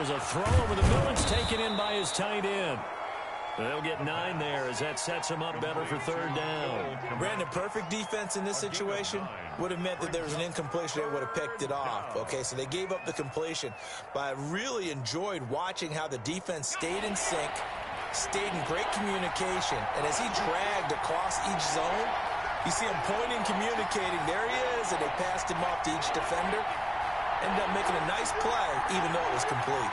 Here's a throw over the middle. It's taken in by his tight end. They'll get 9 there as that sets him up better for third down. Brandon, perfect defense in this situation would have meant that there was an incompletion. They would have picked it off. Okay, so they gave up the completion. But I really enjoyed watching how the defense stayed in sync, stayed in great communication. And as he dragged across each zone, you see him pointing, communicating. There he is, and they passed him off to each defender. Ended up making a nice play, even though it was complete.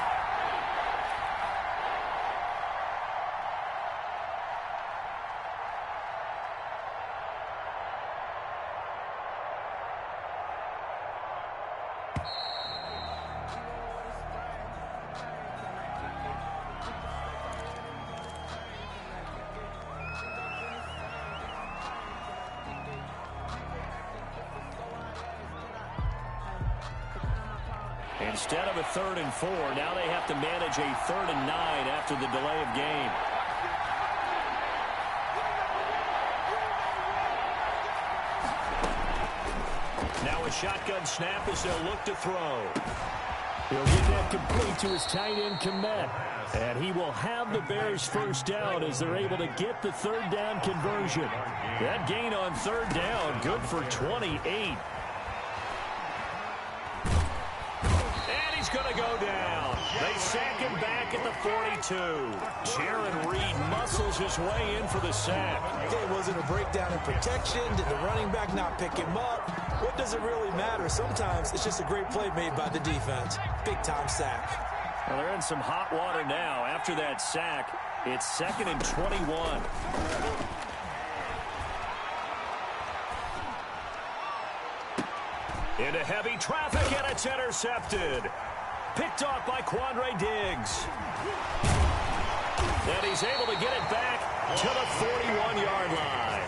Instead of a 3rd and 4, now they have to manage a 3rd and 9 after the delay of game. Now a shotgun snap as they'll look to throw. He'll get that complete to his tight end, Kmet. And he will have the Bears first down as they're able to get the 3rd down conversion. That gain on 3rd down, good for 28. Going to go down. They sack him back at the 42. Jaron Reed muscles his way in for the sack. Okay, was it a breakdown in protection? Did the running back not pick him up? What does it really matter? Sometimes it's just a great play made by the defense. Big-time sack. Well, they're in some hot water now. After that sack, it's 2nd and 21. Into heavy traffic, and it's intercepted. Picked off by Quandre Diggs. And he's able to get it back to the 41-yard line.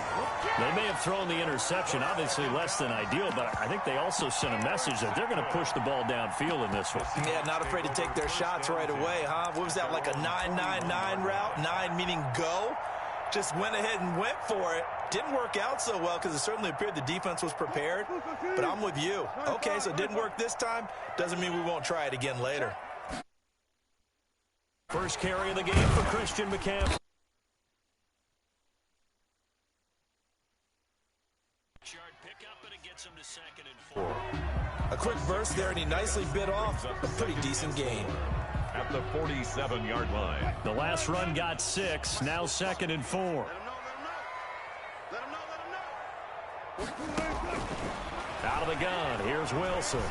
They may have thrown the interception, obviously less than ideal, but I think they also sent a message that they're going to push the ball downfield in this one. Yeah, not afraid to take their shots right away, huh? What was that, like a 9-9-9 route? 9 meaning go? Just went ahead and went for it. Didn't work out so well because it certainly appeared the defense was prepared. But I'm with you. Okay, so it didn't work this time. Doesn't mean we won't try it again later. First carry of the game for Christian McCaffrey. A quick burst there, and he nicely bit off a pretty decent gain. At the 47-yard line. The last run got 6, now 2nd and 4. Out of the gun, here's Wilson.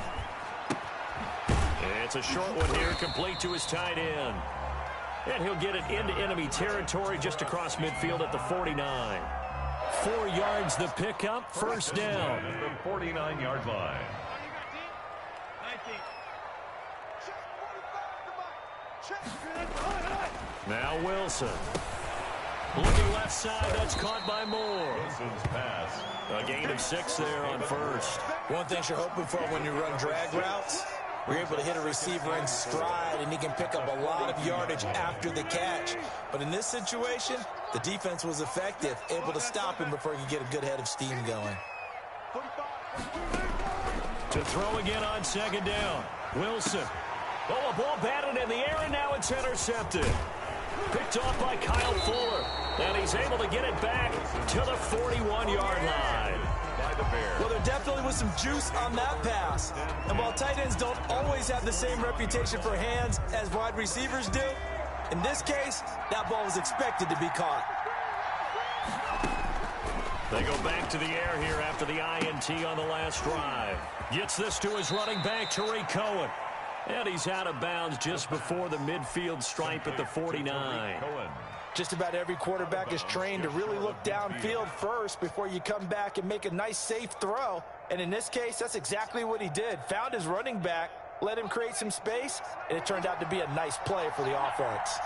It's a short one here, complete to his tight end. And he'll get it into enemy territory just across midfield at the 49. 4 yards the pickup, first down. At the 49-yard line. Now Wilson. Looking left side, that's caught by Moore. Wilson's pass. A gain of 6 there on first. One thing you're hoping for when you run drag routes, you're able to hit a receiver in stride, and he can pick up a lot of yardage after the catch. But in this situation, the defense was effective, able to stop him before he could get a good head of steam going. To throw again on 2nd down. Wilson. Oh, a ball batted in the air, and now it's intercepted. Picked off by Kyle Fuller. And he's able to get it back to the 41-yard line. Well, there definitely was some juice on that pass. And while tight ends don't always have the same reputation for hands as wide receivers do, in this case, that ball was expected to be caught. They go back to the air here after the INT on the last drive. Gets this to his running back, Tariq Cohen. And he's out of bounds just before the midfield stripe at the 49. Just about every quarterback is trained to really look downfield first before you come back and make a nice, safe throw. And in this case, that's exactly what he did. Found his running back, let him create some space, and it turned out to be a nice play for the offense.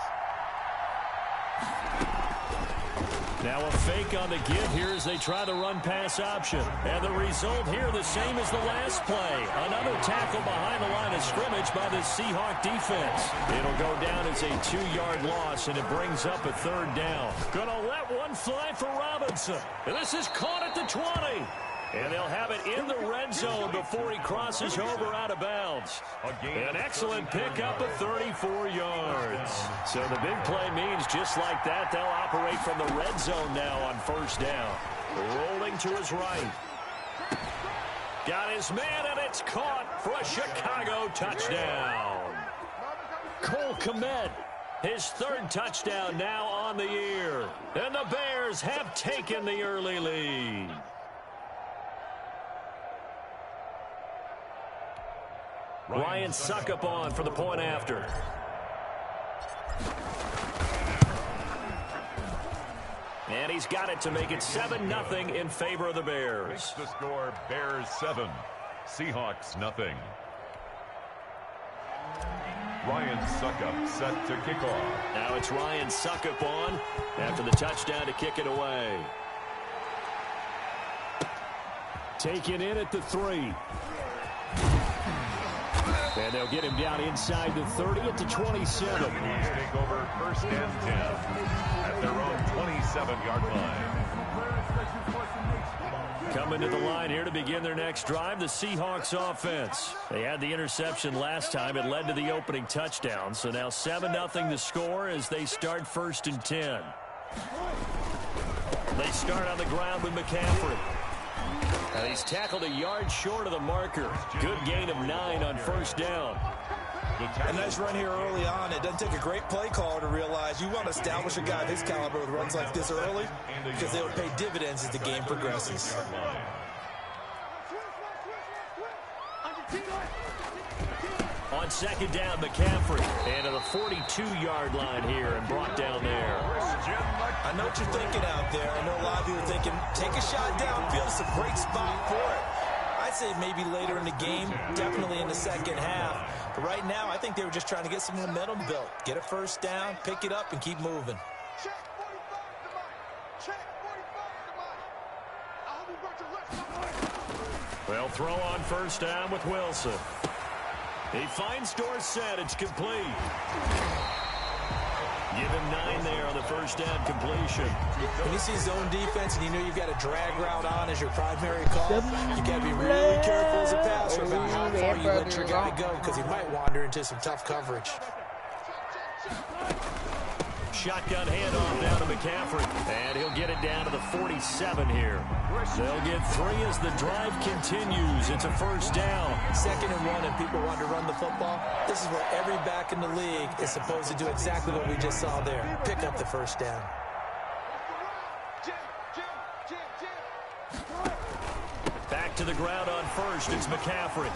Now a fake on the give here as they try the run-pass option. And the result here the same as the last play. Another tackle behind the line of scrimmage by the Seahawk defense. It'll go down as a 2-yard loss, and it brings up a 3rd down. Gonna let one fly for Robinson. And this is caught at the 20. And they'll have it in the red zone before he crosses over out of bounds. An excellent pickup of 34 yards. So the big play means just like that, they'll operate from the red zone now on first down. Rolling to his right. Got his man, and it's caught for a Chicago touchdown. Cole Kmet, his third touchdown now on the year. And the Bears have taken the early lead. Ryan Succop on for the point after. And he's got it to make it 7-0 in favor of the Bears. Makes the score Bears 7, Seahawks nothing. Ryan Succop set to kick off. Now it's Ryan Succop on after the touchdown to kick it away. Taken in at the 3. And they'll get him down inside the 30 at the 27. Buccaneers take over first and 10 at their own 27-yard line. Coming to the line here to begin their next drive, the Seahawks offense. They had the interception last time. It led to the opening touchdown. So now 7-0 the score as they start first and 10. They start on the ground with McCaffrey. And he's tackled a yard short of the marker. Good gain of 9 on first down. A nice run here early on. It doesn't take a great play caller to realize you want to establish a guy of his caliber with runs like this early because they will pay dividends as the game progresses. On second down, McCaffrey. And to the 42-yard line here and brought down there. I know what you're thinking out there. I know a lot of you are thinking, take a shot downfield. It's a great spot for it. I'd say maybe later in the game, definitely in the second half. But right now, I think they were just trying to get some momentum built. Get a first down, pick it up, and keep moving. Well, throw on first down with Wilson. He finds Dorsett. It's complete. Give him 9 there on the first down completion. When you see zone defense and you know you've got a drag route on as your primary call, you got to be really careful as a passer about how far you let your guy go because he might wander into some tough coverage. Shotgun handoff down to McCaffrey. And he'll get it down to the 47 here. They'll get 3 as the drive continues. It's a first down. 2nd and 1 and people want to run the football. This is where every back in the league is supposed to do exactly what we just saw there. Pick up the first down. Back to the ground on first. It's McCaffrey.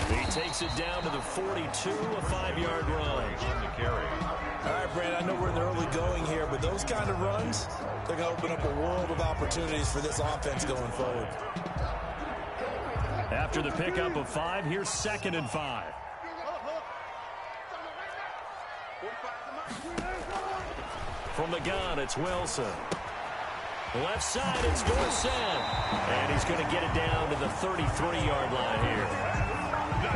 He takes it down to the 42, a 5-yard run. All right, Brandon, I know we're in the early going here, but those kind of runs, they're going to open up a world of opportunities for this offense going forward. After the pickup of 5, here's 2nd and 5. From the gun, it's Wilson. Left side, it's Dorsett. And he's going to get it down to the 33-yard line here.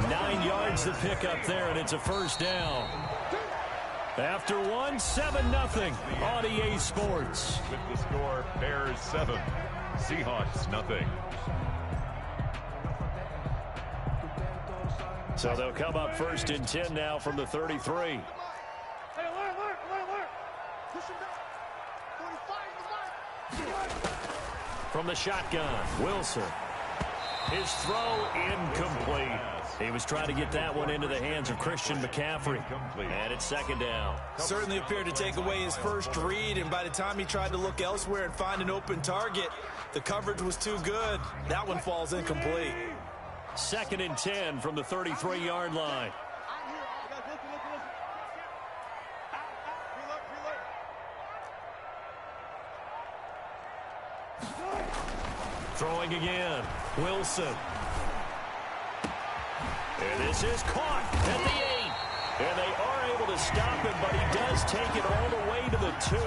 9 yards to pick up there, and it's a first down. After 1, 7-0 on EA Sports. With the score, Bears 7, Seahawks nothing. So they'll come up first and 10 now from the 33. From the shotgun, Wilson. His throw incomplete. He was trying to get that one into the hands of Christian McCaffrey. And it's 2nd down. Certainly appeared to take away his first read, and by the time he tried to look elsewhere and find an open target, the coverage was too good. That one falls incomplete. 2nd and 10 from the 33-yard line. Throwing again, Wilson. And this is caught at the 8. And they are able to stop him, but he does take it all the way to the 2.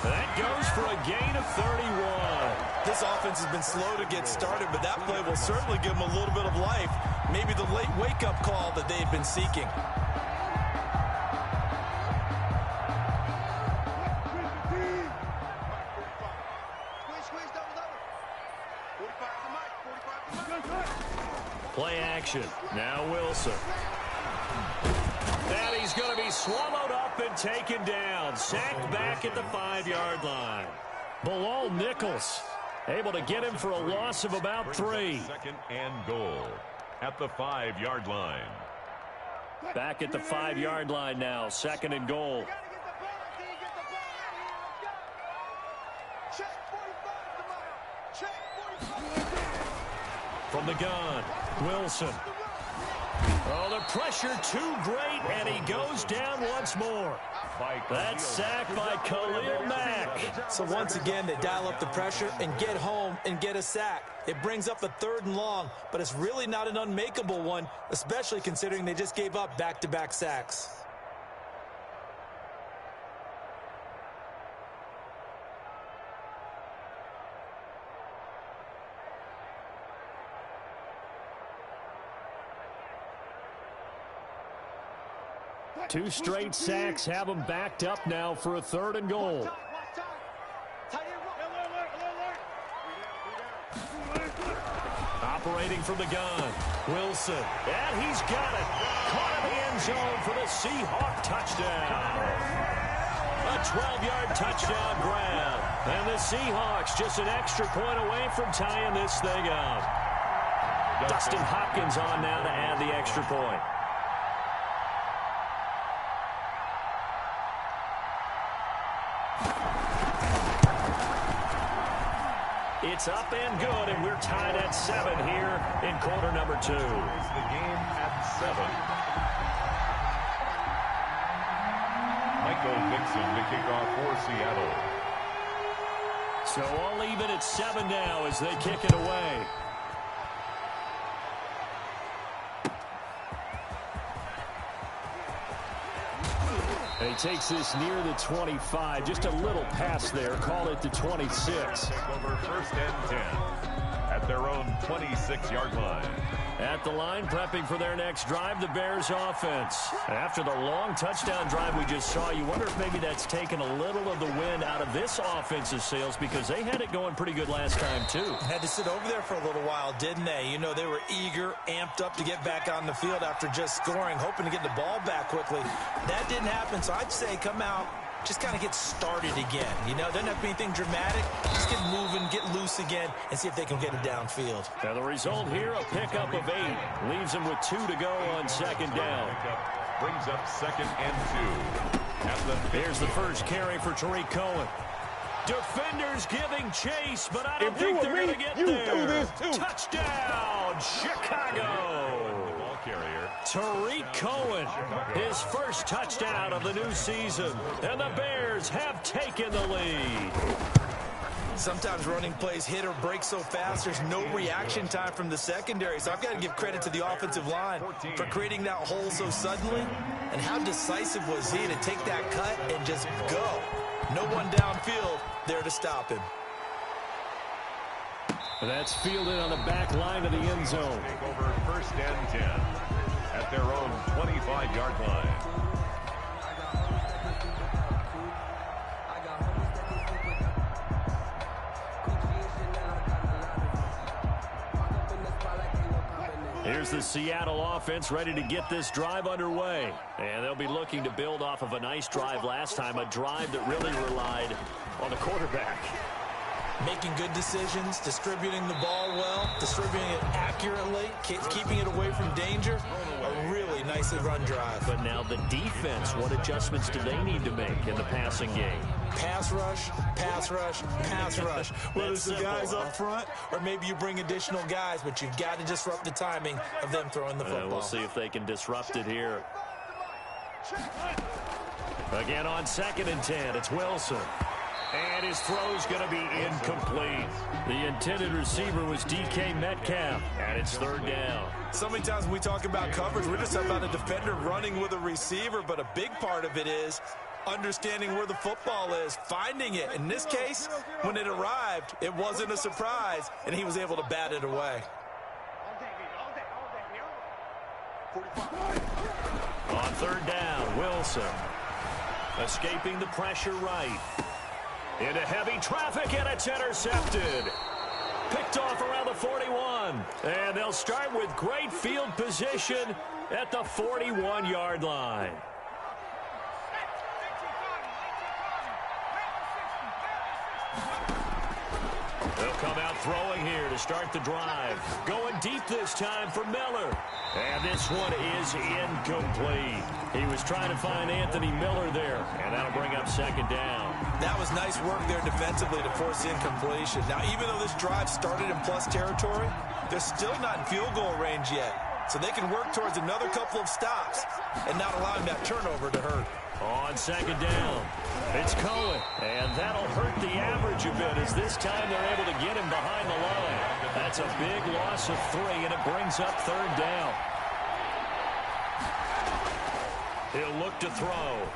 That goes for a gain of 31. This offense has been slow to get started, but that play will certainly give them a little bit of life. Maybe the late wake-up call that they've been seeking. Play action. Now Wilson. And he's going to be swallowed up and taken down. Sacked back at the 5-yard line. Bilal Nichols able to get him for a loss of about 3. Second and goal at the 5-yard line. Back at the 5-yard line now. Second and goal. From the gun, Wilson. Oh, the pressure too great, and he goes down once more. That's sacked by Khalil Mack. So once again, they dial up the pressure and get home and get a sack. It brings up a 3rd and long, but it's really not an unmakeable one, especially considering they just gave up back-to-back sacks. Two straight sacks have them backed up now for a 3rd and goal. Operating from the gun, Wilson. And he's got it. Caught in the end zone for the Seahawk touchdown. A 12-yard touchdown grab. And the Seahawks just an extra point away from tying this thing up. Dustin Hopkins on now to add the extra point. It's up and good, and we're tied at 7 here in quarter number 2. The game at 7. Michael Dixon to kick off for Seattle. So all even at 7 now as they kick it away. He takes this near the 25. Just a little pass there. Call it the 26. Take over 1st and 10 at their own 26-yard line. At the line, prepping for their next drive, the Bears offense. After the long touchdown drive we just saw, you wonder if maybe that's taken a little of the wind out of this offense's sails because they had it going pretty good last time, too. Had to sit over there for a little while, didn't they? You know, they were eager, amped up to get back on the field after just scoring, hoping to get the ball back quickly. That didn't happen, so I'd say come out, just kind of get started again. You know, doesn't have to be anything dramatic. Just get moving, get loose again, and see if they can get it downfield. Now the result here, a pickup of 8. Leaves them with 2 to go on 2nd down. Brings up 2nd and 2. Here's the first carry for Tariq Cohen. Defenders giving chase, but I don't think they're going to get there. Touchdown, Chicago. Tariq Cohen, his first touchdown of the new season, and the Bears have taken the lead. Sometimes running plays hit or break so fast, there's no reaction time from the secondary. So I've got to give credit to the offensive line for creating that hole so suddenly. And how decisive was he to take that cut and just go? No one downfield there to stop him. That's fielded on the back line of the end zone. Take over 1st and 10 at their own 25-yard line. Here's the Seattle offense ready to get this drive underway. And they'll be looking to build off of a nice drive last time, a drive that really relied on the quarterback. Making good decisions, distributing the ball well, distributing it accurately, keeping it away from danger. A really nicely run drive. But now the defense, what adjustments do they need to make in the passing game? Pass rush, pass rush, pass rush. Whether it's the guys up front or maybe you bring additional guys, but you've got to disrupt the timing of them throwing the football. We'll see if they can disrupt it here. Again on 2nd and 10, it's Wilson. And his throw's going to be incomplete. The intended receiver was DK Metcalf, and it's 3rd down. So many times when we talk about coverage, we're just about a defender running with a receiver, but a big part of it is understanding where the football is, finding it. In this case, when it arrived, it wasn't a surprise, and he was able to bat it away. On 3rd down, Wilson. Escaping the pressure right. Into heavy traffic, and it's intercepted. picked off around the 41. And they'll start with great field position at the 41-yard line. They'll come out throwing here to start the drive. Going deep this time for Miller. And this one is incomplete. He was trying to find Anthony Miller there, and that'll bring up second down. That was nice work there defensively to force incompletion. Now, even though this drive started in plus territory, they're still not in field goal range yet. So they can work towards another couple of stops and not allowing that turnover to hurt. On second down, it's Cohen, and that'll hurt the average a bit as this time they're able to get him behind the line. That's a big loss of 3, and it brings up third down. He'll look to throw.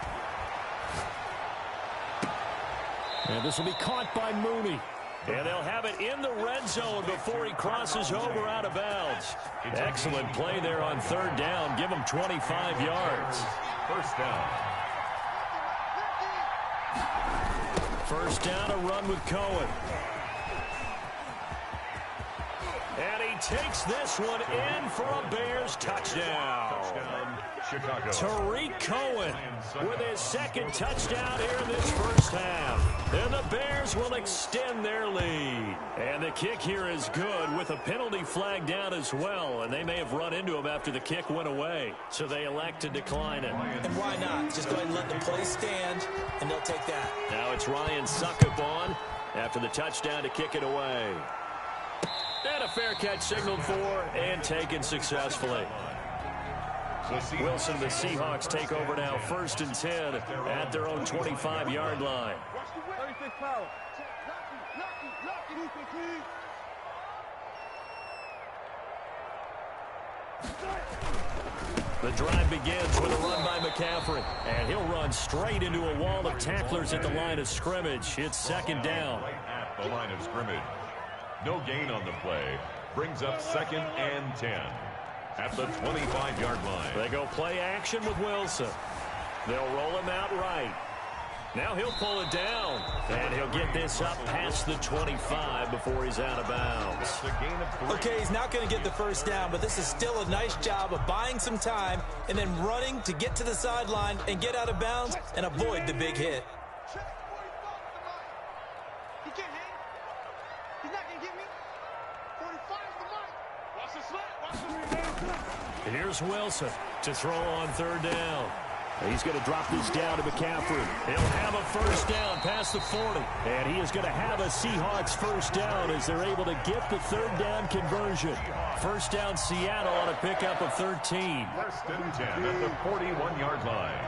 And this will be caught by Mooney. And they'll have it in the red zone before he crosses over out of bounds. Excellent play there on third down. Give him 25 yards. First down. First down, a run with Cohen. And he takes this one in for a Bears touchdown. Touchdown, Chicago. Tariq Cohen with his second touchdown here in this first half. And the Bears will extend their lead. And the kick here is good with a penalty flag down as well. And they may have run into him after the kick went away. So they elect to decline it. And why not? Just go ahead and let the play stand, and they'll take that. Now it's Ryan Suckup on after the touchdown to kick it away. And a fair catch signaled for and taken successfully. Wilson, the Seahawks take over now, 1st and 10 at their own 25-yard line. The drive begins with a run by McCaffrey, and he'll run straight into a wall of tacklers at the line of scrimmage. It's second down. At the line of scrimmage. No gain on the play. Brings up 2nd and 10 at the 25-yard line. They go play action with Wilson. They'll roll him out right. Now he'll pull it down, and he'll get this up past the 25 before he's out of bounds. Okay, he's not going to get the first down, but this is still a nice job of buying some time and then running to get to the sideline and get out of bounds and avoid the big hit. Here's Wilson to throw on third down. He's going to drop this down to McCaffrey. He'll have a first down past the 40. And he is going to have a Seahawks first down as they're able to get the third down conversion. First down Seattle on a pickup of 13. 1st and 10 at the 41-yard line.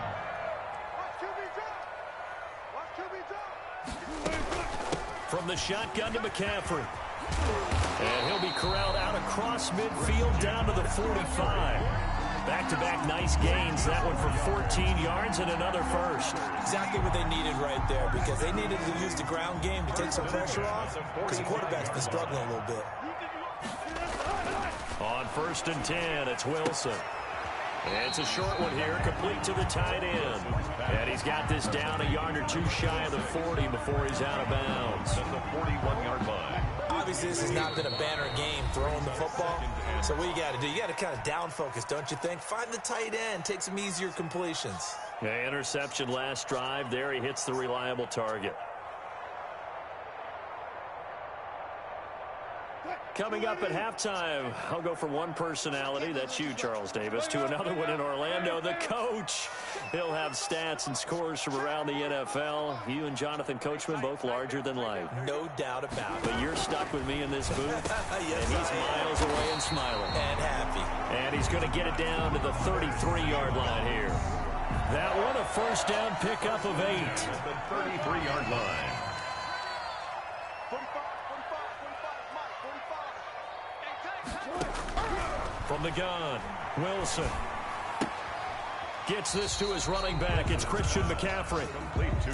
From the shotgun to McCaffrey. And he'll be corralled out across midfield down to the 45. Back-to-back nice gains. That one for 14 yards and another first. Exactly what they needed right there, because they needed to use the ground game to take some pressure off, because the quarterback's been struggling a little bit. On 1st and 10, it's Wilson. And it's a short one here, complete to the tight end. And he's got this down a yard or two shy of the 40 before he's out of bounds. At the 41-yard line. Obviously, this has not been a banner game throwing the football. So what you got to do, you got to kind of down focus, don't you think? Find the tight end, take some easier completions. Yeah, interception last drive. There he hits the reliable target. Coming up at halftime, I'll go from one personality, that's you, Charles Davis, to another one in Orlando, the coach. He'll have stats and scores from around the NFL. You and Jonathan Coachman, both larger than life. No doubt about it. But you're stuck with me in this booth, Yes, and he's miles away and smiling. And happy. And he's going to get it down to the 33-yard line here. That one, a first down pickup of 8. At the 33-yard line. From the gun, Wilson gets this to his running back. It's Christian McCaffrey.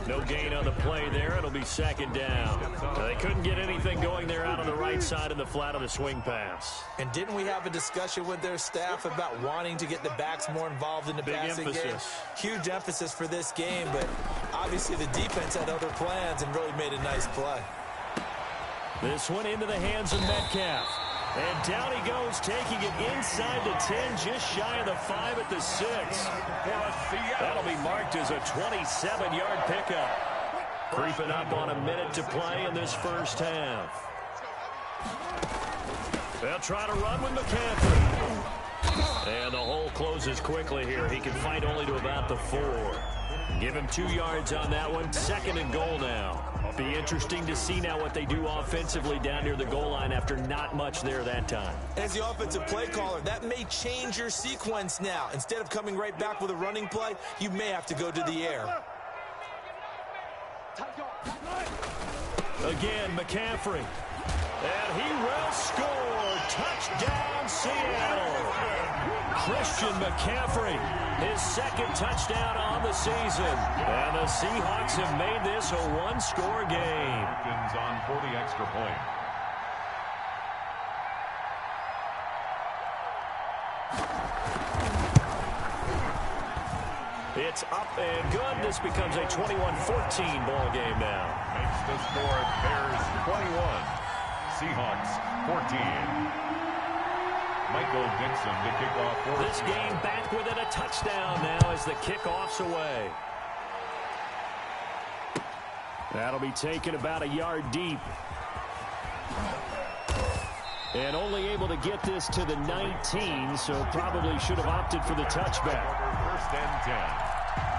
No gain on the play there. It'll be second down. They couldn't get anything going there out on the right side in the flat of the swing pass. And didn't we have a discussion with their staff about wanting to get the backs more involved in the passing game? Huge emphasis for this game, but obviously the defense had other plans and really made a nice play. This one into the hands of Metcalf. And down he goes, taking it inside the 10, just shy of the 5 at the 6. That'll be marked as a 27-yard pickup. Creeping up on a minute to play in this first half. They'll try to run with McCaffrey. And the hole closes quickly here. He can fight only to about the 4. Give him 2 yards on that one. 2nd and goal now. Be interesting to see now what they do offensively down near the goal line after not much there that time. As the offensive play caller, that may change your sequence now. Instead of coming right back with a running play, you may have to go to the air. Again, McCaffrey. And he will score. Touchdown, Seattle. Christian McCaffrey, his 2nd touchdown on the season. And the Seahawks have made this a 1-score game. On for the extra point. It's up and good. This becomes a 21-14 ball game now. Makes the score Bears 21, Seahawks 14. Michael Dixon to kick off for this game back within a touchdown now as the kickoff's away. That'll be taken about a yard deep. And only able to get this to the 19, so probably should have opted for the touchback. 1st and 10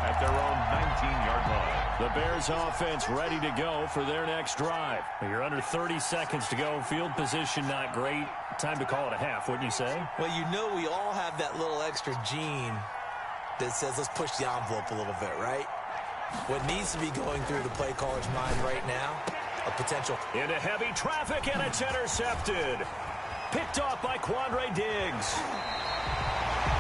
at their own 19-yard line. The Bears offense ready to go for their next drive. You're under 30 seconds to go. Field position not great. Time to call it a half, wouldn't you say? Well, you know we all have that little extra gene that says let's push the envelope a little bit, right? What needs to be going through the play caller's mind right now, a potential. Into heavy traffic, and it's intercepted. Picked off by Quandre Diggs.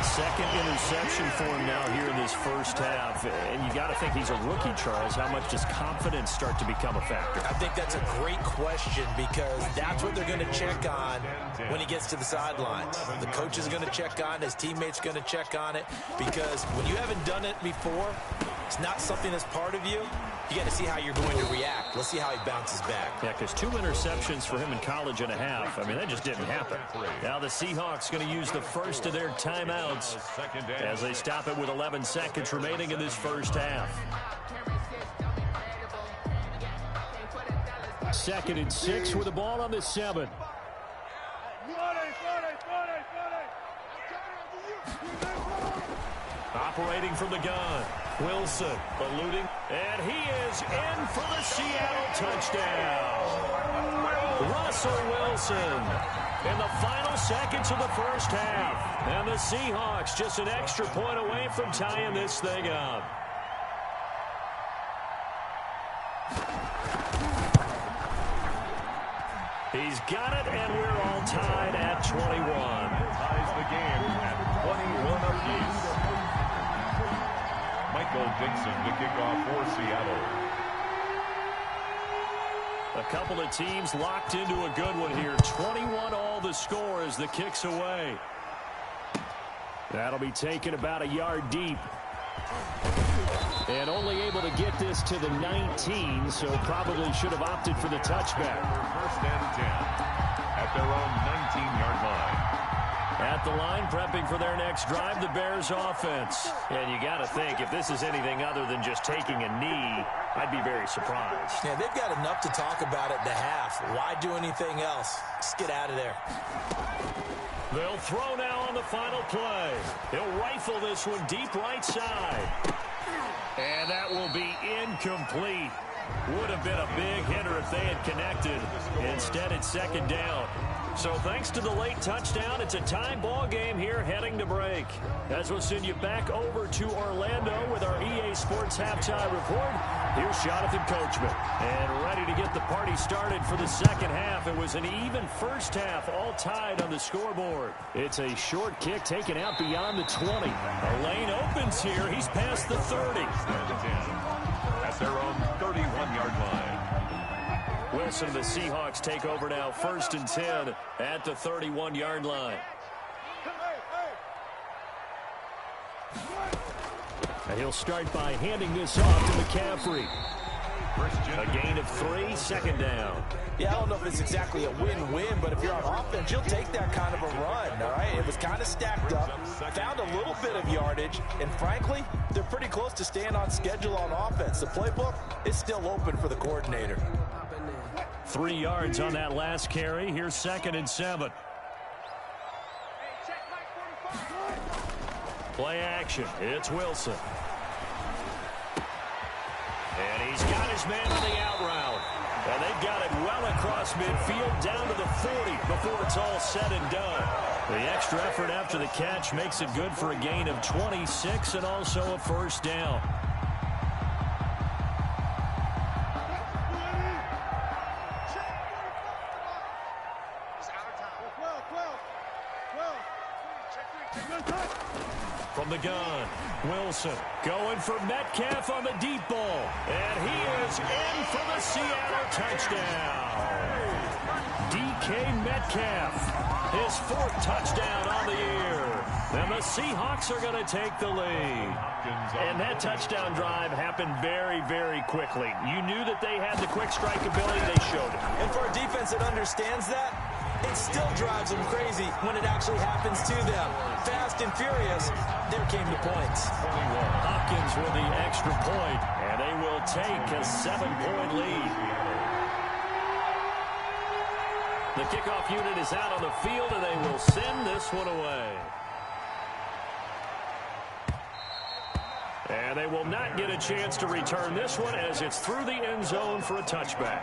2nd interception for him now here in this first half. And you got to think he's a rookie, Charles. How much does confidence start to become a factor? I think that's a great question because that's what they're going to check on when he gets to the sidelines. The coach is going to check on it. His teammates going to check on it because when you haven't done it before, it's not something that's part of you. You got to see how you're going to react. Let's see how he bounces back. Yeah, because 2 interceptions for him in college and a half. I mean, that just didn't happen. Now the Seahawks going to use the first of their timeouts as they stop it with 11 seconds remaining in this first half. 2nd and 6 with the ball on the 7. Operating from the gun. Wilson eluding. And he is in for the Seattle touchdown. Russell Wilson in the final seconds of the first half. And the Seahawks just an extra point away from tying this thing up. He's got it, and we're all tied at 21. Ties the game at 21 apiece. Michael Dixon to kick off for Seattle. A couple of teams locked into a good one here. 21 all the score as the kick's away. That'll be taken about a yard deep. And only able to get this to the 19, so probably should have opted for the touchback. 1st and 10 at their own 19-yard line. At the line, prepping for their next drive, the Bears offense. And you got to think, if this is anything other than just taking a knee, I'd be very surprised. Yeah, they've got enough to talk about at the half. Why do anything else? Just get out of there. They'll throw now on the final play. He'll rifle this one deep right side. And that will be incomplete. Would have been a big hitter if they had connected. Instead, it's 2nd down. So thanks to the late touchdown, it's a tie ball game here heading to break. As we'll send you back over to Orlando with our EA Sports Halftime Report, here's Jonathan Coachman. And ready to get the party started for the second half. It was an even first half, all tied on the scoreboard. It's a short kick taken out beyond the 20. A lane opens here. He's past the 30. At their own 31-yard line. Wilson and the Seahawks take over now, 1st and 10 at the 31-yard line. And he'll start by handing this off to McCaffrey. A gain of 3, 2nd down. Yeah, I don't know if it's exactly a win-win, but if you're on offense, you'll take that kind of a run, all right? It was kind of stacked up, found a little bit of yardage, and frankly, they're pretty close to staying on schedule on offense. The playbook is still open for the coordinator. 3 yards on that last carry. Here's 2nd and 7. Play action. It's Wilson. And he's got his man on the out route. And they've got it well across midfield down to the 40 before it's all said and done. The extra effort after the catch makes it good for a gain of 26 and also a first down. From the gun, Wilson going for Metcalf on the deep ball. And he is in for the Seattle touchdown. DK Metcalf, his 4th touchdown on the year. And the Seahawks are going to take the lead. And that touchdown drive happened very, very quickly. You knew that they had the quick strike ability. They showed it. And for a defense that understands that, it still drives them crazy when it actually happens to them. Fast and furious, there came the points. Hopkins with the extra point, and they will take a 7-point lead. The kickoff unit is out on the field, and they will send this one away. And they will not get a chance to return this one as it's through the end zone for a touchback.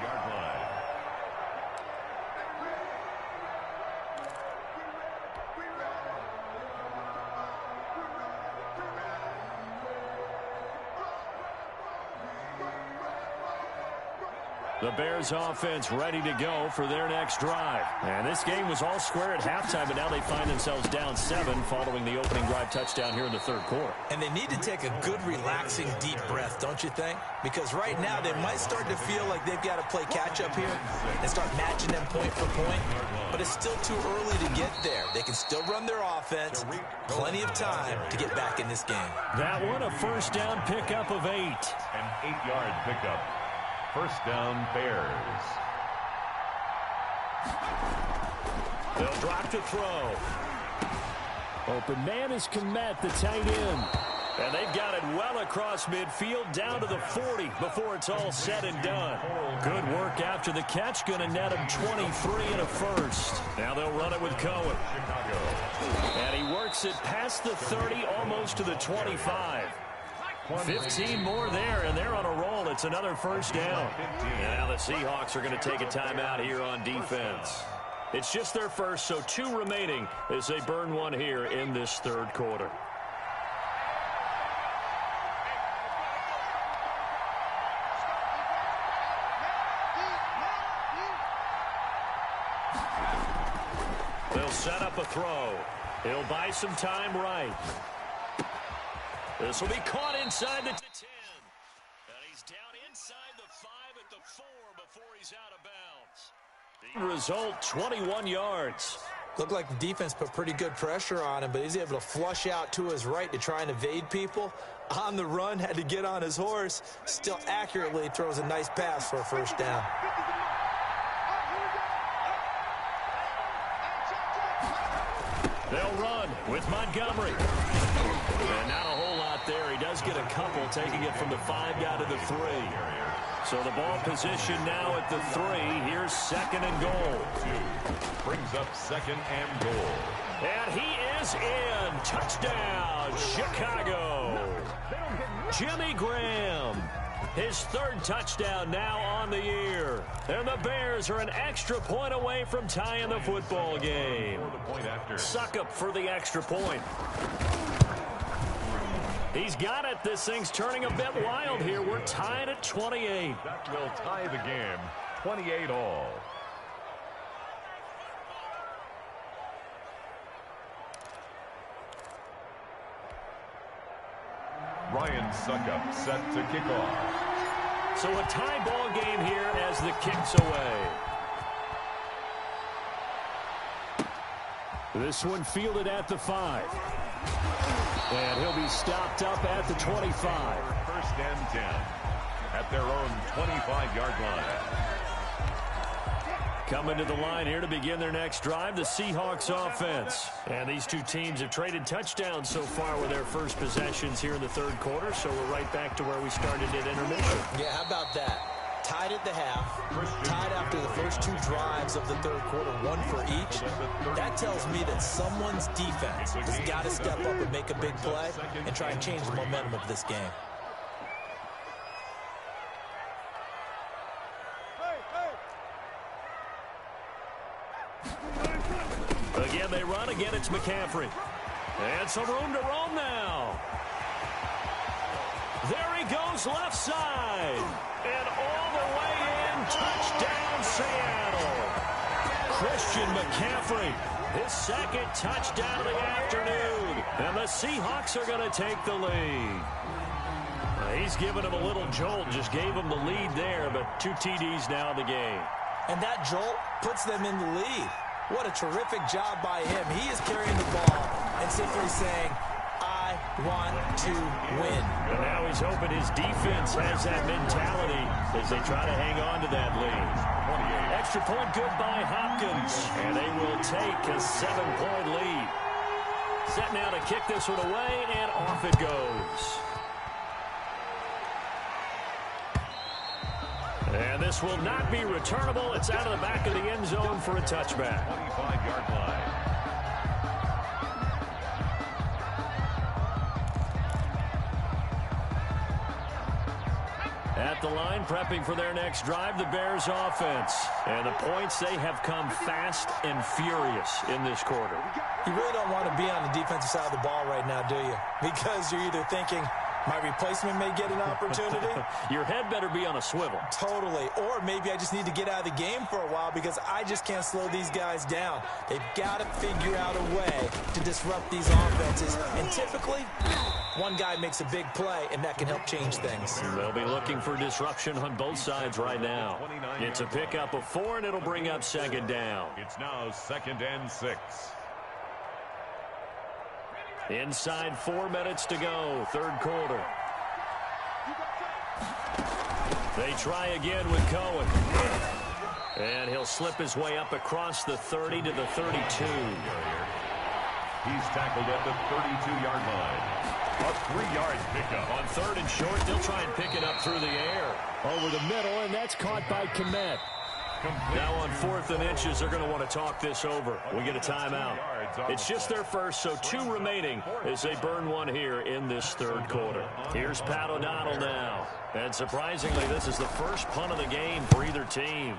The Bears offense ready to go for their next drive. And this game was all square at halftime, but now they find themselves down 7 following the opening drive touchdown here in the 3rd quarter. And they need to take a good, relaxing, deep breath, don't you think? Because right now they might start to feel like they've got to play catch-up here and start matching them point for point. But it's still too early to get there. They can still run their offense. Plenty of time to get back in this game. That one, a first down pickup of 8. An 8-yard pickup. First down, Bears. They'll drop to throw. Open man is Kmet, the tight end. And they've got it well across midfield down to the 40 before it's all said and done. Good work after the catch. Going to net him 23 and a first. Now they'll run it with Cohen. And he works it past the 30, almost to the 25. 15 more there, and they're on a roll. It's another first down. And now the Seahawks are going to take a timeout here on defense. It's just their first, so 2 remaining as they burn one here in this 3rd quarter. They'll set up a throw. He'll buy some time right. This will be caught inside the 10. And he's down inside the 5 at the 4 before he's out of bounds. The result, 21 yards. Looked like the defense put pretty good pressure on him, but he's able to flush out to his right to try and evade people. On the run, had to get on his horse. Still accurately throws a nice pass for a first down. They'll run with Montgomery. And not a whole lot there. He does get a couple, taking it from the 5 down to the 3. So the ball position now at the 3. Here's 2nd and goal. 2 brings up 2nd and goal. And he is in. Touchdown, Chicago. Jimmy Graham. His 3rd touchdown now on the year. And the Bears are an extra point away from tying the football game. Suckup for the extra point. He's got it. This thing's turning a bit wild here. We're tied at 28. That will tie the game. 28 all. Ryan Suckup set to kick off. So a tie ball game here as the kick's away. This one fielded at the 5. And he'll be stopped up at the 25. First and 10 at their own 25-yard line. Coming to the line here to begin their next drive, the Seahawks offense. And these two teams have traded touchdowns so far with their first possessions here in the third quarter, so we're right back to where we started at intermission. Yeah, how about that? Tied at the half, tied after the first two drives of the third quarter, one for each. That tells me that someone's defense has got to step up and make a big play and try and change the momentum of this game. Again, they run. Again, it's McCaffrey. And some room to roam now. There he goes, left side. And all the way in, touchdown Seattle. Christian McCaffrey, his second touchdown of the afternoon. And the Seahawks are going to take the lead. He's given him a little jolt, just gave him the lead there, but 2 TDs now in the game. And that jolt puts them in the lead. What a terrific job by him. He is carrying the ball and simply saying, I want to win. And now he's hoping his defense has that mentality as they try to hang on to that lead. Extra point good by Hopkins. And they will take a 7-point lead. Set now to kick this one away, and off it goes. And this will not be returnable. It's out of the back of the end zone for a touchback. 25-yard line. At the line, prepping for their next drive, the Bears offense. And the points, they have come fast and furious in this quarter. You really don't want to be on the defensive side of the ball right now, do you? Because you're either thinking, my replacement may get an opportunity. Your head better be on a swivel. Totally. Or maybe I just need to get out of the game for a while because I just can't slow these guys down. They've got to figure out a way to disrupt these offenses. And typically, one guy makes a big play, and that can help change things. They'll be looking for disruption on both sides right now. It's a pickup of 4, and it'll bring up second down. It's now 2nd and 6. Inside 4 minutes to go, third quarter. They try again with Cohen. And he'll slip his way up across the 30 to the 32. He's tackled at the 32-yard line. A 3-yard pickup. On 3rd and short, they'll try and pick it up through the air. Over the middle, and that's caught by Kmet. Now on 4th and inches, they're going to want to talk this over. We get a timeout. It's just their first, so 2 remaining as they burn one here in this third quarter. Here's Pat O'Donnell now. And surprisingly, this is the first punt of the game for either team.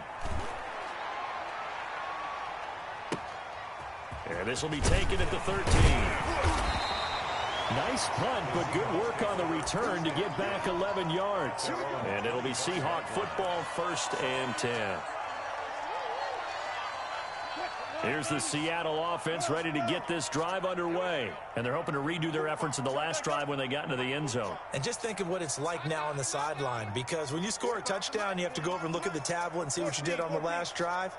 And this will be taken at the 13. Nice punt, but good work on the return to get back 11 yards. And it'll be Seahawk football, 1st and 10. Here's the Seattle offense ready to get this drive underway. And they're hoping to redo their efforts in the last drive when they got into the end zone. And just think of what it's like now on the sideline. Because when you score a touchdown, you have to go over and look at the tablet and see what you did on the last drive.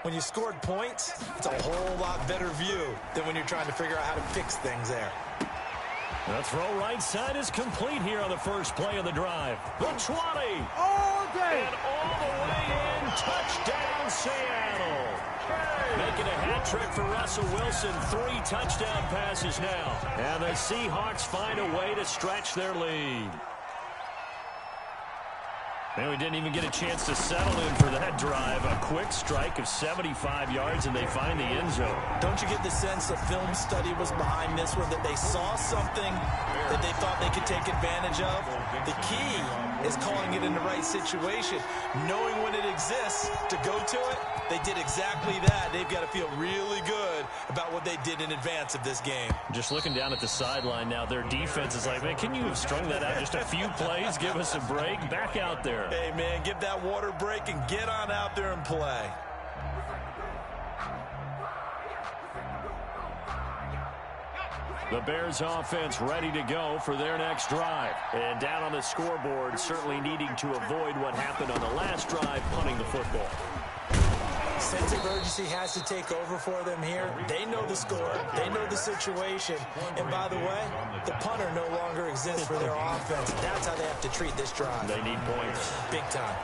When you scored points, it's a whole lot better view than when you're trying to figure out how to fix things there. The throw right side is complete here on the first play of the drive. The 20. All day. And all the way in. Touchdown, Seattle. Making a hat trick for Russell Wilson. 3 touchdown passes now. And the Seahawks find a way to stretch their lead. And we didn't even get a chance to settle in for that drive. A quick strike of 75 yards, and they find the end zone. Don't you get the sense a film study was behind this one, that they saw something that they thought they could take advantage of? The key is calling it in the right situation. Knowing when it exists to go to it, they did exactly that. They've got to feel really good about what they did in advance of this game. Just looking down at the sideline now, their defense is like, man, can you have strung that out just a few plays? Give us a break. Back out there. Hey, man, give that water break and get on out there and play. The Bears offense ready to go for their next drive. And down on the scoreboard, certainly needing to avoid what happened on the last drive, punting the football. Sense of urgency has to take over for them here. They know the score. They know the situation. And by the way, the punter no longer exists for their offense. That's how they have to treat this drive. They need points. Big time.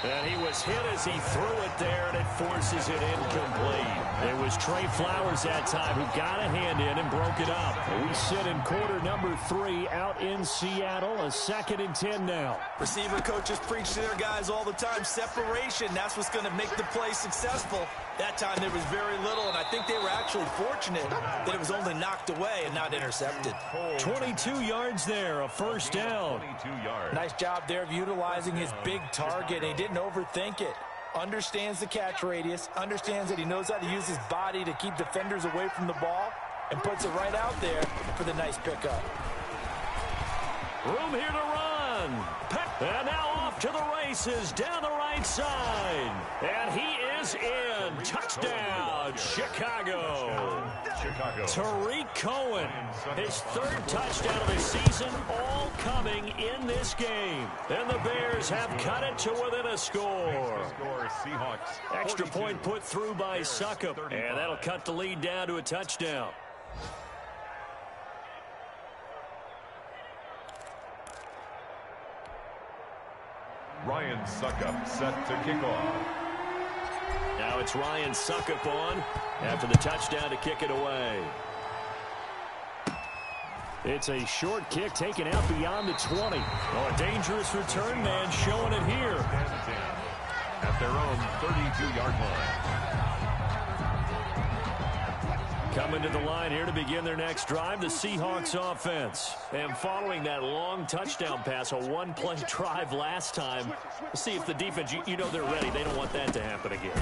And he was hit as he threw it there, and it forces it incomplete. It was Trey Flowers that time who got a hand in and broke it up. And we sit in quarter number 3 out in Seattle, a 2nd and 10 now. Receiver coaches preach to their guys all the time. Separation, that's what's going to make the play successful. That time there was very little, and I think they were actually fortunate that it was only knocked away and not intercepted. 22 yards there, a first down. 22 yards. Nice job there of utilizing his big target. He didn't overthink it. Understands the catch radius, understands that he knows how to use his body to keep defenders away from the ball, and puts it right out there for the nice pickup. Room here to run. And now off to the races down the right side. And he is in. Touchdown, Chicago. Tariq Cohen, his 3rd touchdown of the season, all coming in this game. And the Bears have cut it to within a score. Seahawks. Extra point put through by Succop. And that'll cut the lead down to a touchdown. Ryan Succop set to kick off. Now it's Ryan Succop on after the touchdown to kick it away. It's a short kick taken out beyond the 20. Oh, a dangerous return man showing it here. At their own 32-yard line. Coming to the line here to begin their next drive, the Seahawks offense. And following that long touchdown pass, a one-play drive last time, let's see if the defense, you know they're ready. They don't want that to happen again.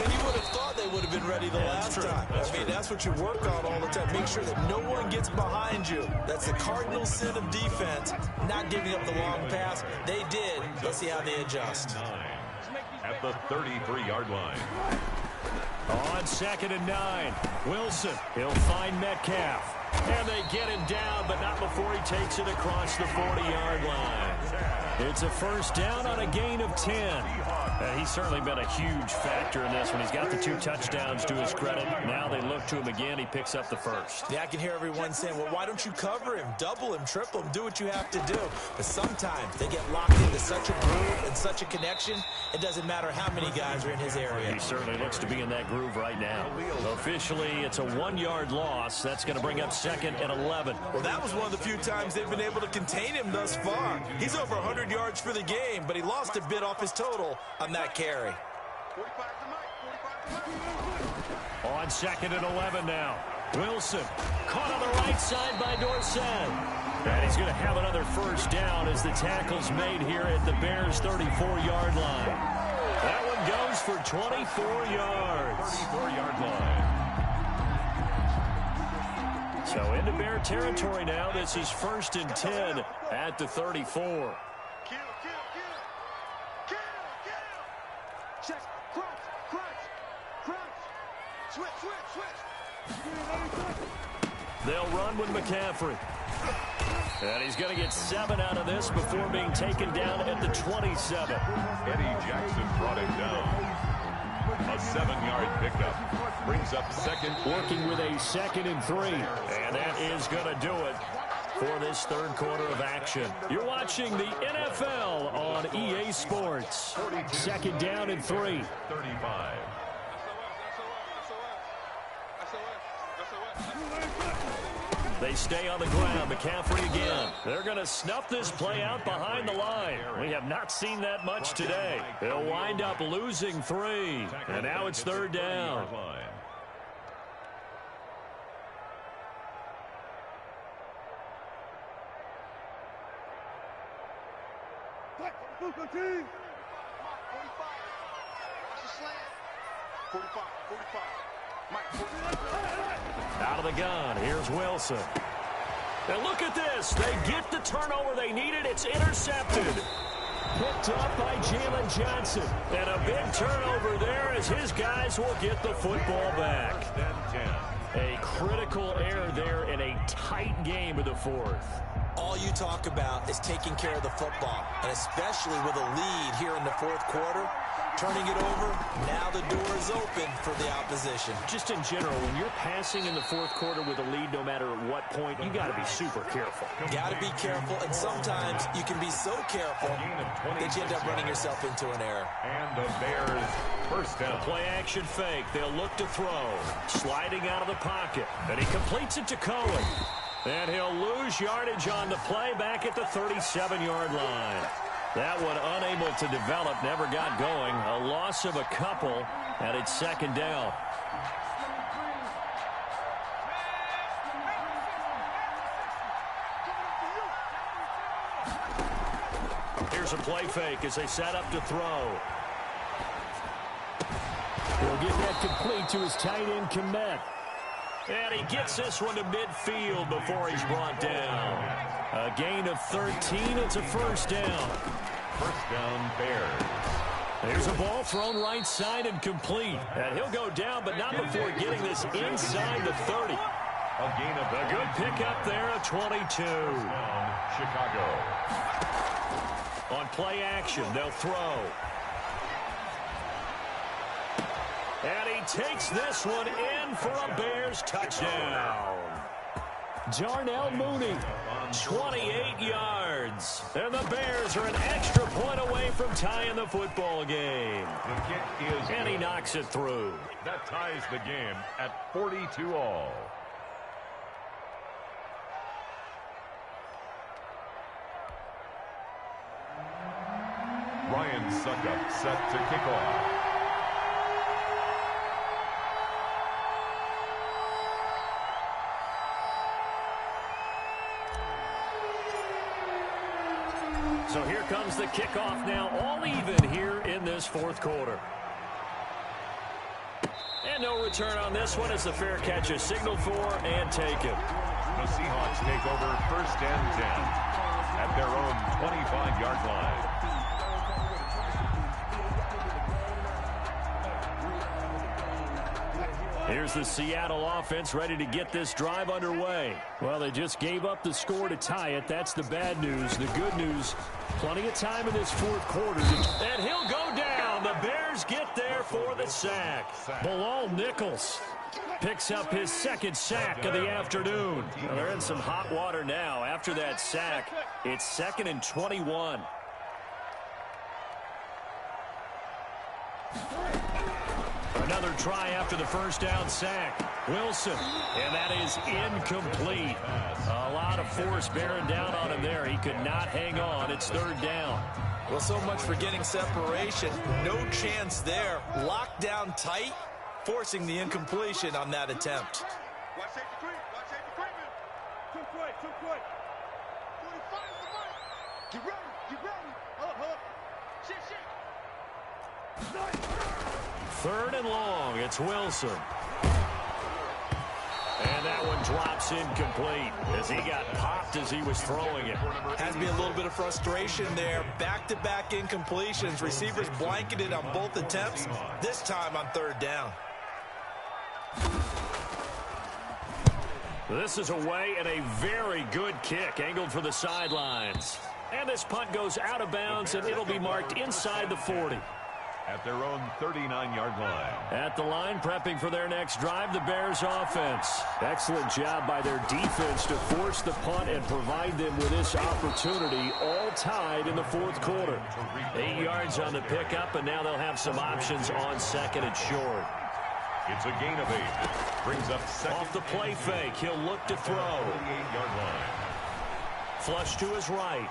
And you would have thought they would have been ready the last time. I mean, that's what you work on all the time. Make sure that no one gets behind you. That's the cardinal sin of defense, not giving up the long pass. They did. Let's see how they adjust. At the 33-yard line. On 2nd and 9, Wilson, he'll find Metcalf. And they get him down, but not before he takes it across the 40-yard line. It's a first down on a gain of 10. He's certainly been a huge factor in this one. He's got the 2 touchdowns to his credit. Now they look to him again. He picks up the first. Yeah, I can hear everyone saying, well, why don't you cover him, double him, triple him, do what you have to do. But sometimes they get locked into such a groove and such a connection, it doesn't matter how many guys are in his area. He certainly looks to be in that groove right now. Officially, it's a 1-yard loss. That's going to bring up 2nd and 11. Well, that was one of the few times they've been able to contain him thus far. He's over 100 yards for the game, but he lost a bit off his total on that carry. On 2nd and 11 now. Wilson caught on the right side by Dorsett. And he's going to have another first down as the tackle's made here at the Bears' 34-yard line. That one goes for 24 yards. 34-yard line. So into Bear territory now. This is 1st and 10 at the 34. Check, crunch. Switch. They'll run with McCaffrey. And he's going to get 7 out of this before being taken down at the 27. Eddie Jackson brought him down. A 7-yard pickup. Brings up 2nd. Working with a 2nd and 3. And that is going to do it for this 3rd quarter of action. You're watching the NFL on EA Sports. 2nd down and 3. 35. They stay on the ground. McCaffrey again. They're going to snuff this play out behind the line. We have not seen that much today. They'll wind up losing 3. And now it's 3rd down. Out of the gun, here's Wilson. And look at this. They get the turnover they needed. It's intercepted. Picked up by Jalen Johnson. And a big turnover there as his guys will get the football back. A critical error there in a tight game of the 4th. All you talk about is taking care of the football, and especially with a lead here in the 4th quarter. turning it over. Now the door is open for the opposition. Just in general, when you're passing in the fourth quarter with a lead, no matter at what point, you got to be super careful. Got to be careful, and sometimes you can be so careful that you end up running yourself into an error. And the Bears first down. Play action fake. They'll look to throw. Sliding out of the pocket. And he completes it to Cohen. And he'll lose yardage on the play back at the 37-yard line. That one unable to develop, never got going. A loss of a couple, and it's second down. Here's a play fake as they set up to throw. He'll get that complete to his tight end, Kmet. And he gets this one to midfield before he's brought down. A gain of 13. It's a first down. First down, Bears. There's a ball thrown right side and complete. And he'll go down, but not before getting this inside the 30. A gain of a good pickup there, a 22. Down, Chicago. On play action, they'll throw. And he takes this one in for a Bears touchdown. Darnell Mooney, 28 yards. And the Bears are an extra point away from tying the football game. The kick is and he knocks it through. That ties the game at 42-all. Ryan Suckup set to kick off. So here comes the kickoff now, all even here in this fourth quarter. And no return on this one as the fair catch is signaled for and taken. The Seahawks take over first and 10 at their own 25-yard line. Here's the Seattle offense ready to get this drive underway. Well, they just gave up the score to tie it. That's the bad news. The good news, plenty of time in this fourth quarter. And he'll go down. The Bears get there for the sack. Bilal Nichols picks up his second sack of the afternoon. Well, they're in some hot water now. After that sack, it's 2nd and 21. Another try after the first down sack. Wilson, and that is incomplete. A lot of force bearing down on him there. He could not hang on. It's third down. Well, so much for getting separation. No chance there. Locked down tight, forcing the incompletion on that attempt. Watch safety creep. Watch safety creeping. Too quick. Too quick. 45 is the fight. Get ready. Get ready. Up. Shit. Third and long. It's Wilson. And that one drops incomplete as he got popped as he was throwing it. Has to be a little bit of frustration there. Back-to-back incompletions. Receivers blanketed on both attempts, this time on third down. This is away and a very good kick angled for the sidelines. And this punt goes out of bounds, and it'll be marked inside the 40. At their own 39-yard line. At the line, prepping for their next drive, the Bears offense. Excellent job by their defense to force the punt and provide them with this opportunity, all tied in the fourth quarter. 8 yards on the pickup, and now they'll have some options on second and short. It's a gain of 8. Brings up second. Off the play fake, he'll look to throw. 48-yard line. Flush to his right.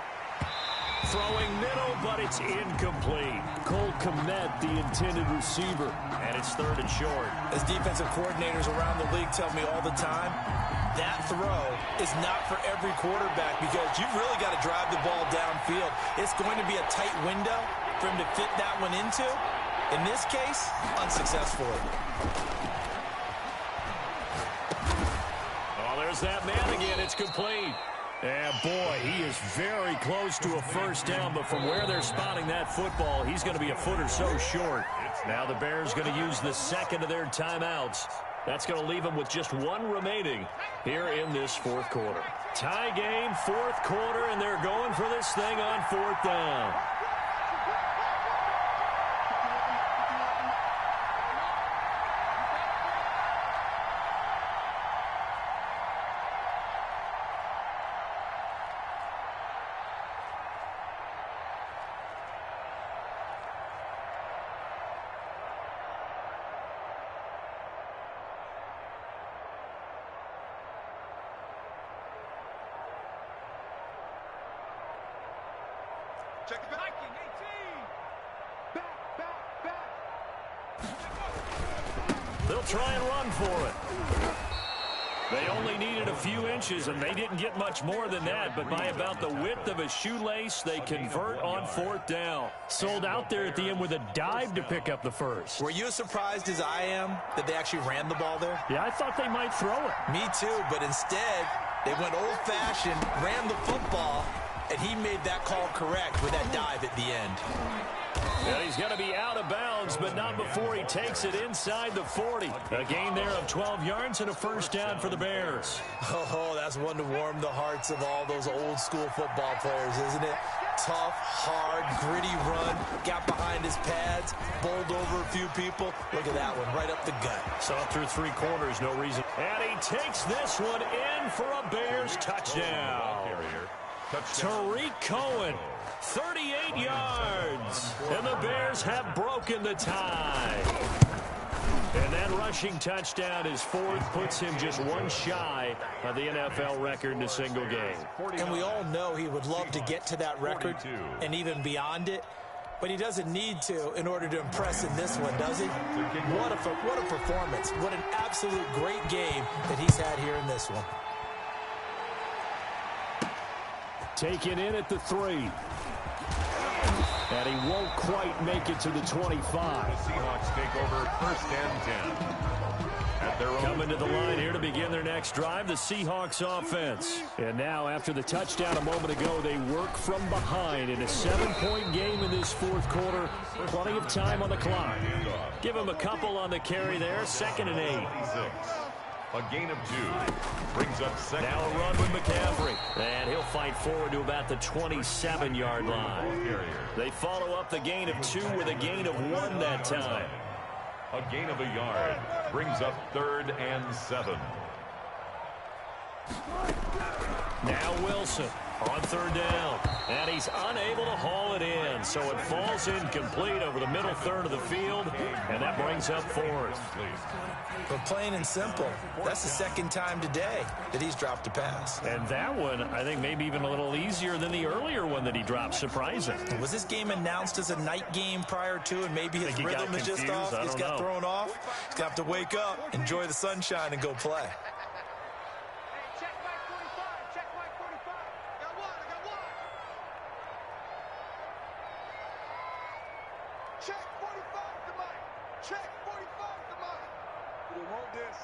Throwing middle, but it's incomplete. Cole Kmet, the intended receiver, and it's third and short. As defensive coordinators around the league tell me all the time, that throw is not for every quarterback because you've really got to drive the ball downfield. It's going to be a tight window for him to fit that one into. In this case, unsuccessfully. Oh, there's that man again. It's complete. And boy, he is very close to a first down, but from where they're spotting that football, he's going to be a foot or so short. Now the Bears going to use the second of their timeouts. That's going to leave them with just one remaining here in this fourth quarter. Tie game, fourth quarter, and they're going for this thing on fourth down. Check it back. They'll try and run for it. They only needed a few inches, and they didn't get much more than that. But by about the width of a shoelace, they convert on fourth down. Sold out there at the end with a dive to pick up the first. Were you as surprised as I am that they actually ran the ball there? Yeah, I thought they might throw it. Me too, but instead, they went old-fashioned, ran the football, and he made that call correct with that dive at the end. And he's going to be out of bounds, but not before he takes it inside the 40. A gain there of 12 yards and a first down for the Bears. Oh, that's one to warm the hearts of all those old-school football players, isn't it? Tough, hard, gritty run, got behind his pads, bowled over a few people. Look at that one, right up the gut. Saw through three quarters, no reason. And he takes this one in for a Bears touchdown. Tariq Cohen, 38 yards. And the Bears have broken the tie. And that rushing touchdown is fourth, puts him just one shy of the NFL record in a single game. And we all know he would love to get to that record and even beyond it, but he doesn't need to in order to impress in this one, does he? What a performance. What an absolute great game that he's had here in this one. Taken in at the 3. And he won't quite make it to the 25. The Seahawks take over first and 10. At their own Coming to the line here to begin their next drive, the Seahawks offense. And now, after the touchdown a moment ago, they work from behind in a 7-point game in this fourth quarter. Plenty of time on the clock. Give him a couple on the carry there, 2nd and 8. A gain of 2 brings up second. Now a run with McCaffrey. And he'll fight forward to about the 27-yard line. They follow up the gain of 2 with a gain of 1 that time. A gain of a yard brings up 3rd and 7. Now Wilson on 3rd down. And he's unable to haul it in. So it falls incomplete over the middle third of the field. And that brings up 4th. But plain and simple, that's the second time today that he's dropped a pass. And that one, I think, maybe even a little easier than the earlier one that he dropped. Surprising. Was this game announced as a night game prior to, and maybe his rhythm is just off? He's got thrown off. He's got to wake up, enjoy the sunshine, and go play. Check Mike 45. Check Mike 45. I got one. Check 45 to Mike. Check 45 to Mike. We want this.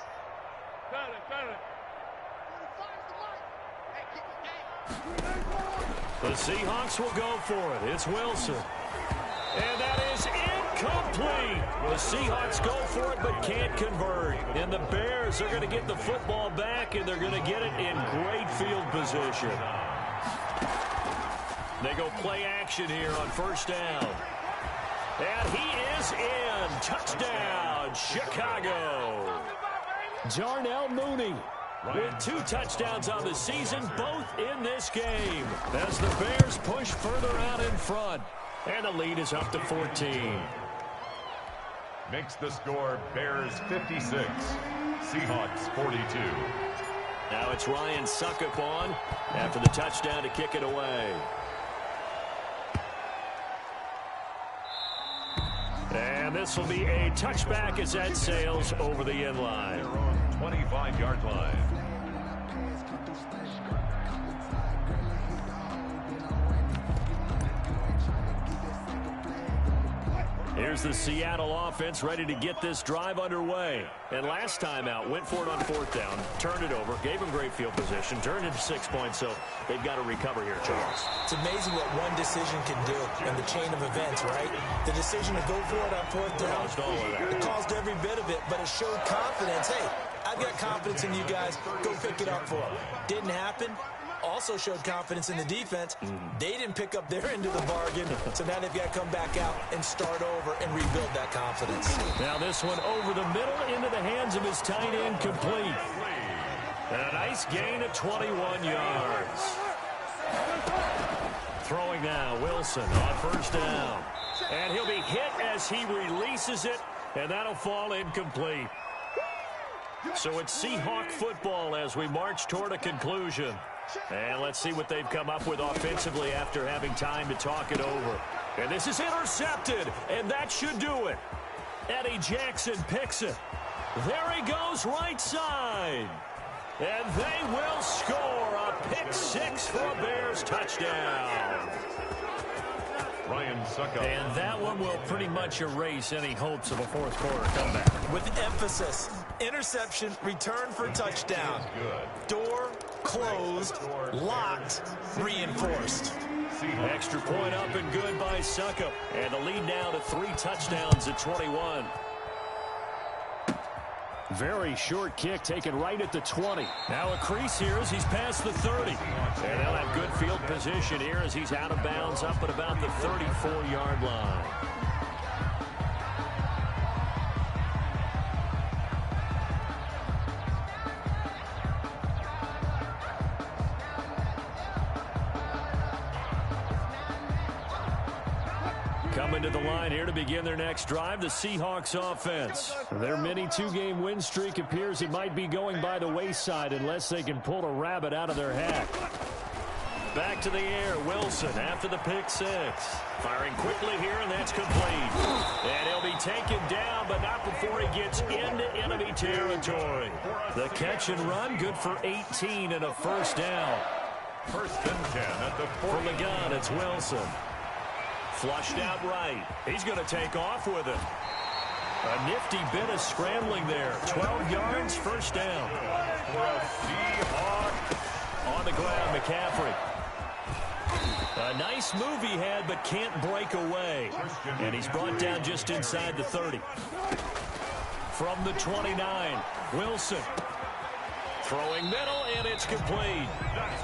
Got it. 45 to Mike. Hey, keep the game. The Seahawks will go for it. It's Wilson. And that is incomplete. The Seahawks go for it but can't convert. And the Bears are going to get the football back, and they're going to get it in great field position. They go play action here on first down. And he is in. Touchdown, Chicago. Darnell Mooney with 2 touchdowns on the season, both in this game, as the Bears push further out in front. And the lead is up to 14. Makes the score Bears 56, Seahawks 42. Now it's Ryan Succop on after the touchdown to kick it away. And this will be a touchback as that sails over the end line. Their own 25-yard line. Here's the Seattle offense ready to get this drive underway. And last time out, went for it on 4th down, turned it over, gave them great field position, turned it to 6 points, so they've got to recover here, Charles. It's amazing what one decision can do in the chain of events, right? The decision to go for it on 4th down, Caused all of that. it caused every bit of it, but it showed confidence. Hey, I've got confidence in you guys. Go pick it up for them. Didn't happen. Also showed confidence in the defense. They didn't pick up their end of the bargain, so now they've got to come back out and start over and rebuild that confidence. Now this one over the middle into the hands of his tight end, complete. And a nice gain of 21 yards. Throwing now, Wilson on first down. And he'll be hit as he releases it, and that'll fall incomplete. So it's Seahawk football as we march toward a conclusion. And let's see what they've come up with offensively after having time to talk it over. And this is intercepted, and that should do it. Eddie Jackson picks it. There he goes right side. And they will score a pick six for a Bears touchdown. Ryan Succop. And that one will pretty much erase any hopes of a fourth quarter comeback. With emphasis, interception, return for touchdown. Good. Door closed, locked, reinforced. Extra point up and good by Succop. And the lead now to 3 touchdowns at 21. Very short kick taken right at the 20. Now a crease here as he's past the 30. And they'll have good field position here as he's out of bounds up at about the 34-yard line. Coming to the line here to begin their next drive, the Seahawks offense. Their mini 2-game win streak appears it might be going by the wayside unless they can pull a rabbit out of their hat. Back to the air, Wilson after the pick six. Firing quickly here, and that's complete. And he'll be taken down, but not before he gets into enemy territory. The catch and run, good for 18 and a first down. First and 10 at the 40. From the gun, it's Wilson. Flushed out right. He's going to take off with it. A nifty bit of scrambling there. 12 yards, first down. For a Seahawk. On the ground, McCaffrey. A nice move he had, but can't break away. And he's brought down just inside the 30. From the 29, Wilson. Throwing middle, and it's complete.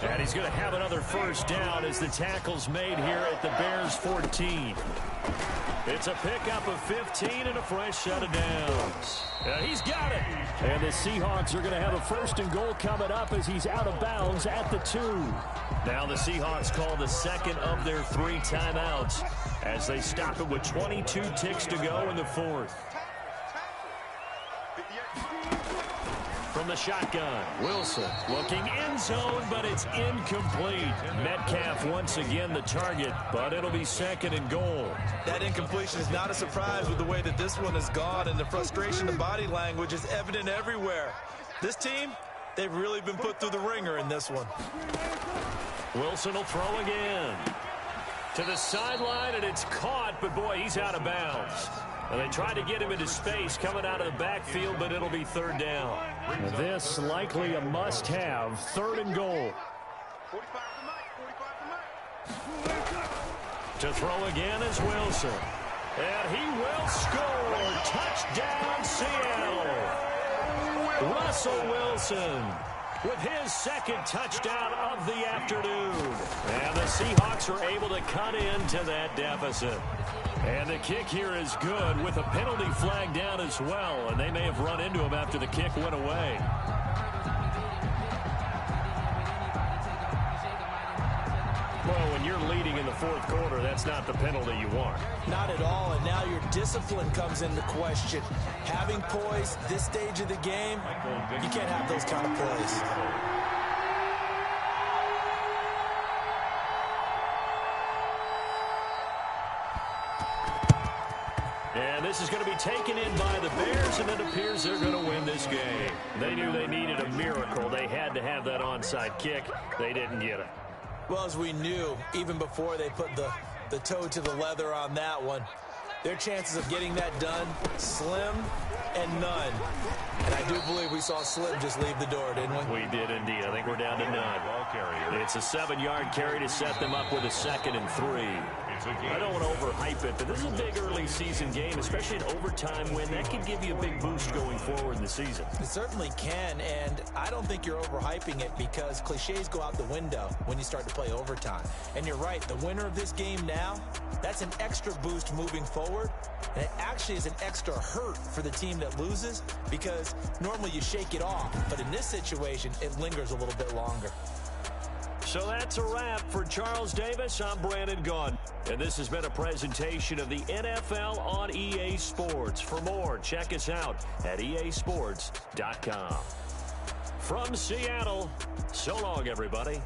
And he's going to have another first down as the tackle's made here at the Bears 14. It's a pickup of 15 and a fresh set of downs. He's got it. And the Seahawks are going to have a first and goal coming up as he's out of bounds at the 2. Now the Seahawks call the second of their 3 timeouts as they stop it with 22 ticks to go in the 4th. From the shotgun, Wilson looking end zone, but it's incomplete. Metcalf once again the target, but it'll be second and goal. That incompletion is not a surprise with the way that this one has gone, and the frustration of body language is evident everywhere. This team, they've really been put through the ringer in this one. Wilson will throw again. To the sideline, and it's caught, but boy, he's out of bounds. And they tried to get him into space coming out of the backfield, but it'll be third down. This likely a must-have, 3rd and goal. To throw again is Wilson. And he will score. Touchdown, Seattle. Russell Wilson with his second touchdown of the afternoon. And the Seahawks are able to cut into that deficit. And the kick here is good with a penalty flag down as well. And they may have run into him after the kick went away. Well, when you're leading in the 4th quarter, that's not the penalty you want. Not at all, and now your discipline comes into question. Having poise this stage of the game, you can't have those kind of plays. And this is going to be taken in by the Bears, and it appears they're going to win this game. They knew they needed a miracle. They had to have that onside kick. They didn't get it. Well, as we knew, even before they put the toe to the leather on that one, their chances of getting that done, slim and none. And I do believe we saw Slim just leave the door, didn't we? We did indeed. I think we're down to none. It's a 7-yard carry to set them up with a 2nd and 3. I don't want to overhype it, but this is a big early season game, especially an overtime win. That can give you a big boost going forward in the season. It certainly can, and I don't think you're overhyping it because cliches go out the window when you start to play overtime. And you're right, the winner of this game now, that's an extra boost moving forward, and it actually is an extra hurt for the team that loses because normally you shake it off, but in this situation, it lingers a little bit longer. So that's a wrap for Charles Davis. I'm Brandon Gaudin, and this has been a presentation of the NFL on EA Sports. For more, check us out at easports.com. From Seattle, So long, everybody.